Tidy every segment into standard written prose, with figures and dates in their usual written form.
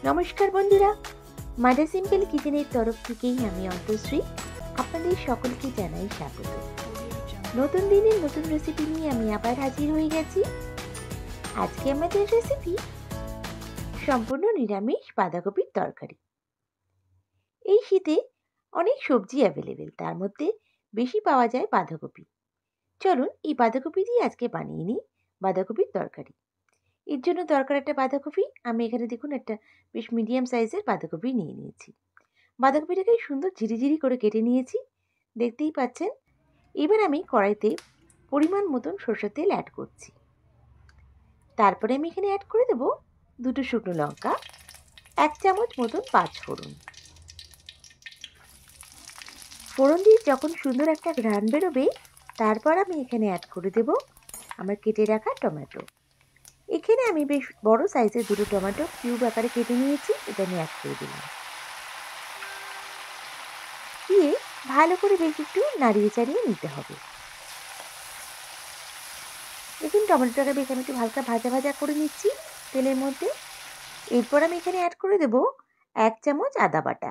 নমস্কার বন্ধুরা, mother simple কিচেনের তরফ থেকেই আমি অন্তশ্রী আপনাদের সকলকে জানাই স্বাগত। নতুন দিনের নতুন রেসিপি নিয়ে আমি আবার হাজির হয়ে গেছি। আজকে আমাদের রেসিপি সম্পূর্ণ নিরামিষ বাঁধাকপির তরকারি। এই শীতে অনেক সবজি অ্যাভেলেবেল, তার মধ্যে বেশি পাওয়া যায় বাঁধাকপি। চলুন এই বাঁধাকপি দিয়ে আজকে বানিয়ে নিই বাঁধাকপির তরকারি। এর জন্য দরকার একটা বাঁধাকপি। আমি এখানে দেখুন একটা বেশ মিডিয়াম সাইজের বাঁধাকপি নিয়ে নিয়েছি। বাঁধাকপিটাকে সুন্দর ঝিরিঝিরি করে কেটে নিয়েছি, দেখতেই পাচ্ছেন। এবার আমি কড়াইতে পরিমাণ মতন সরষের তেল অ্যাড করছি। তারপরে আমি এখানে অ্যাড করে দেবো 2টো শুকনো লঙ্কা, 1 চামচ মতন পাঁচফোড়ন। ফোড়ন দিয়ে যখন সুন্দর একটা ঘ্রাণ বেরোবে, তারপর আমি এখানে অ্যাড করে দেবো আমার কেটে রাখা টমেটো। এখানে আমি বেশ বড় সাইজের 2টো টমেটো কিউব আকারে কেটে নিয়েছি, এটা আমি অ্যাড করে দিলাম। দিয়ে ভালো করে বেশ একটু নাড়িয়ে চাড়িয়ে নিতে হবে। দেখুন টমেটোটাকে বেশ আমি একটু হালকা ভাজা ভাজা করে নিচ্ছি তেলের মধ্যে। এরপর আমি এখানে অ্যাড করে দেব 1 চামচ আদা বাটা।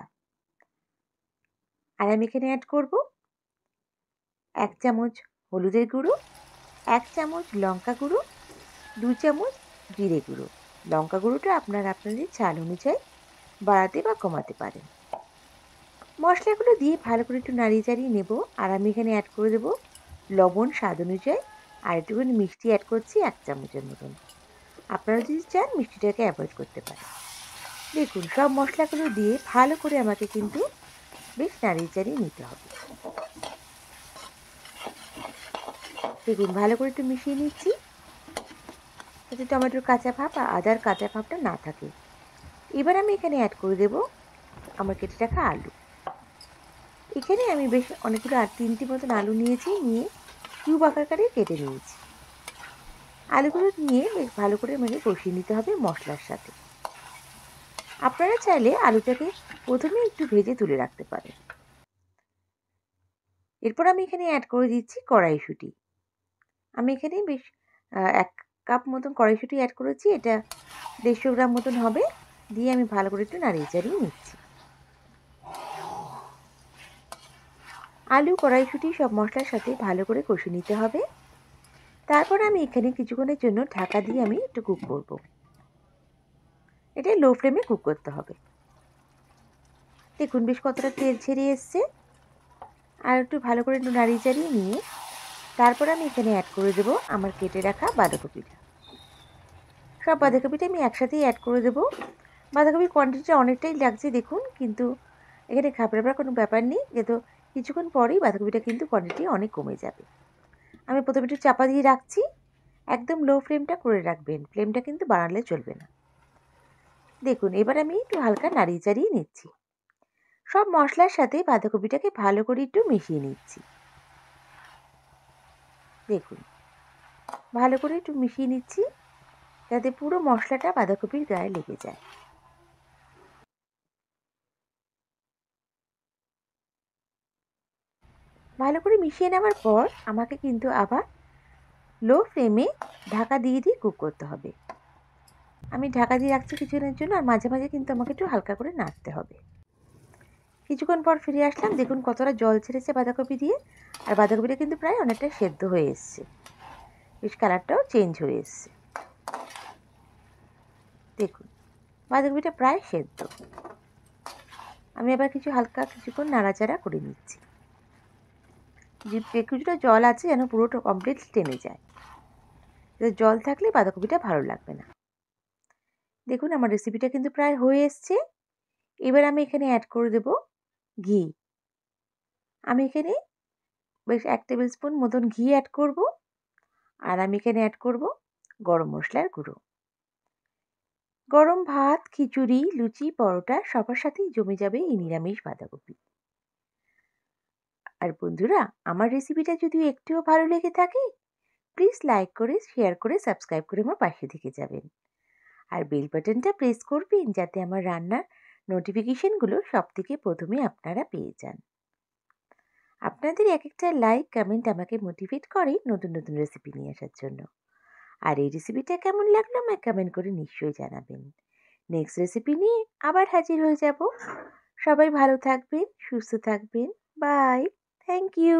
আর আমি এখানে অ্যাড করব 1 চামচ হলুদের গুঁড়ো, 1 চামচ লঙ্কা গুঁড়ো, 2 চামচ জিরে গুঁড়ো। লঙ্কা গুঁড়োটা আপনাদের ঝাল অনুযায়ী বাড়াতে বা কমাতে পারেন। মশলাগুলো দিয়ে ভালো করে একটু নাড়িয়ে চাড়িয়ে নেব। আর আমি এখানে অ্যাড করে দেব লবণ স্বাদ অনুযায়ী, আর একটুখানি মিষ্টি অ্যাড করছি 1 চামচের মতন। আপনারা যদি চান মিষ্টিটাকে অ্যাভয়েড করতে পারেন। দেখুন সব মশলাগুলো দিয়ে ভালো করে আমাকে কিন্তু বেশ নাড়িয়ে চাড়িয়ে নিতে হবে। দেখুন ভালো করে একটু মিশিয়ে নিচ্ছি, যাতে টমেটোর কাঁচা ভাব আর আদার কাঁচা ভাবটা না থাকে। এবার আমি এখানে অ্যাড করে দেব আমার কেটে রাখা আলু। এখানে আমি বেশ অনেকগুলো 3টি মতন আলু নিয়েছি, নিয়ে কিউব আকারে কেটে নিয়েছি। আলুগুলো নিয়ে বেশ ভালো করে আমাকে কষিয়ে নিতে হবে মশলার সাথে। আপনারা চাইলে আলুটাকে প্রথমে একটু ভেজে তুলে রাখতে পারেন। এরপর আমি এখানে অ্যাড করে দিচ্ছি কড়াইশুঁটি। আমি এখানে বেশ 1 কাপ মতন কড়াইশুঁটি অ্যাড করেছি, এটা 150 গ্রাম মতন হবে। দিয়ে আমি ভালো করে একটু নাড়িয়ে চাড়িয়ে নিচ্ছি। আলু কড়াইশুঁটি সব মশলার সাথে ভালো করে কষে নিতে হবে। তারপর আমি এখানে কিছুক্ষণের জন্য ঢাকা দিয়ে আমি একটু কুক করব। এটা লো ফ্লেমে কুক করতে হবে। দেখুন বেশ কতটা তেল ছেড়ে এসছে। আর একটু ভালো করে একটু নাড়িয়ে চাড়িয়ে নিয়ে তারপর আমি এখানে অ্যাড করে দেবো আমার কেটে রাখা বাঁধাকপিটা। সব বাঁধাকপিটা আমি একসাথেই অ্যাড করে দেবো। বাঁধাকপির কোয়ান্টিটিটা অনেকটাই লাগছে দেখুন, কিন্তু এখানে ঘাবড়াবার কোনো ব্যাপার নেই, যেহেতু কিছুক্ষণ পরেই বাঁধাকপিটা কিন্তু কোয়ান্টিটি অনেক কমে যাবে। আমি প্রথমে একটু চাপা দিয়ে রাখছি। একদম লো ফ্লেমটা করে রাখবেন, ফ্লেমটা কিন্তু বাড়ালে চলবে না। দেখুন এবার আমি একটু হালকা নাড়িয়ে চাড়িয়ে নিচ্ছি। সব মশলার সাথে বাঁধাকপিটাকে ভালো করে একটু মিশিয়ে নিচ্ছি। দেখুন ভালো করে একটু মিশিয়ে নিচ্ছি, যাতে পুরো মশলাটা বাঁধাকপির গায়ে লেগে যায়। ভালো করে মিশিয়ে নেওয়ার পর আমাকে কিন্তু আবার লো ফ্লেমে ঢাকা দিয়ে কুক করতে হবে। আমি ঢাকা দিয়ে রাখছি কিছুক্ষণের জন্য, আর মাঝে মাঝে কিন্তু আমাকে একটু হালকা করে নাড়তে হবে। কিছুক্ষণ পর ফিরে আসলাম। দেখুন কতটা জল ছেড়েছে বাঁধাকপি দিয়ে, আর বাঁধাকপিটা কিন্তু প্রায় অনেকটা সেদ্ধ হয়ে এসছে, বেশ কালারটাও চেঞ্জ হয়ে এসছে। দেখুন বাঁধাকপিটা প্রায় সেদ্ধ। আমি আবার কিছুক্ষণ নাড়াচাড়া করে নিচ্ছি। যে কিছুটা জল আছে যেন পুরোটা কমপ্লিট টেনে যায়, জল থাকলে বাঁধাকপিটা ভালো লাগবে না। দেখুন আমার রেসিপিটা কিন্তু প্রায় হয়ে এসছে। এবার আমি এখানে অ্যাড করে দেব ঘি। আমি এখানে বেশ 1 টেবিল স্পুন মতন ঘি অ্যাড করব। আর আমি এখানে অ্যাড করব গরম মশলার গুঁড়ো। গরম ভাত, খিচুড়ি, লুচি, পরোটা সবার সাথেই জমে যাবে এই নিরামিষ বাঁধাকপি। আর বন্ধুরা, আমার রেসিপিটা যদি একটুও ভালো লেগে থাকে, প্লিজ লাইক করে, শেয়ার করে, সাবস্ক্রাইব করে আমার পাশে থেকে যাবেন। আর বেল বাটনটা প্রেস করবেন, যাতে আমার রান্নার নোটিফিকেশনগুলো সবথেকে প্রথমে আপনারা পেয়ে যান। আপনাদের এক একটা লাইক কমেন্ট আমাকে মোটিভেট করে নতুন নতুন রেসিপি নিয়ে আসার জন্য। আর এই রেসিপিটা কেমন লাগলো আমায় কমেন্ট করে নিশ্চয়ই জানাবেন। নেক্সট রেসিপি নিয়ে আবার হাজির হয়ে যাব। সবাই ভালো থাকবেন, সুস্থ থাকবেন। বাই। Thank you.